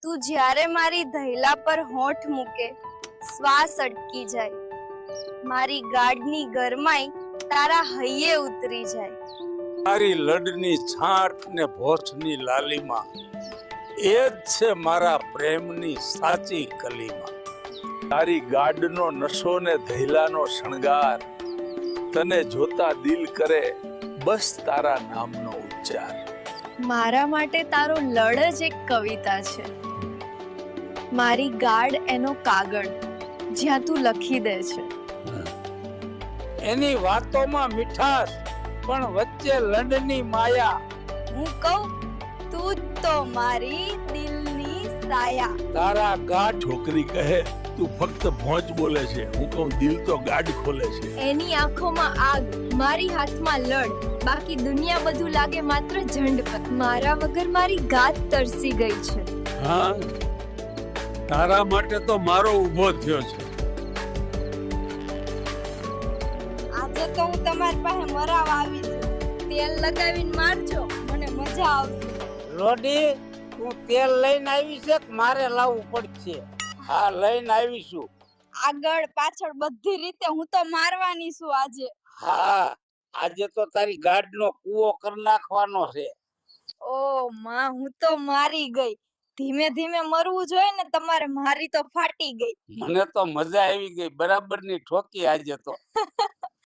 તું જ્યારે મારી ધૈલા પર હોઠ મૂકે શ્વાસ અટકી જાય, મારી ગાડની ગરમાઈ તારા હૈયે ઉતરી જાય। તારી લડની છાંટ ને ભોસની લાલીમાં એ જ છે મારા પ્રેમની સાચી કલીમાં। તારી ગાડનો નશો ને ધૈલાનો શણગાર, તને જોતા દિલ કરે બસ તારા નામનો ઉચ્ચાર। મારા માટે તારો લડ જ એક કવિતા છે, મારી ગાડ એનો કાગળ જ્યાં તું લખી દે છે। એની વાતોમાં મીઠાશ પણ વચ્ચે લંડની માયા, હું કહું તું જ તો મારી દિલની સાયા। તારા ગાઢ છોકરી કહે તું ફક્ત ભોંજ બોલે છે, હું કહું દિલ તો ગાઢ ખોલે છે। એની આંખોમાં આગ, મારી હાથમાં લડ, બાકી દુનિયા બધું લાગે માત્ર ઝંડ પર। મારા વગર મારી ગાત તરસી ગઈ છે। હા, તારા માટે તો મારો ઊભો થયો છે। આજે તો હું તમારી પાસે મરાવા આવી છું, તેલ લગાવીને મારજો, મને મજા આવશે। લોડી, તું તેલ લઈને આવી છે કે મારે લાવવું પડશે? હા, લઈને આવીશું। આગળ પાછળ બધી રીતે હું તો મારવાની છું આજે। હા, આજે તો તારી ગાડનો કૂવો કરી નાખવાનો છે। ઓ માં, હું તો મારી ગઈ। ધીમે ધીમે મરવું જોઈએ ને તમારે, મારી તો ફાટી ગઈ। મને તો મજા આવી ગઈ, બરાબરની ઠોકી આજે તો।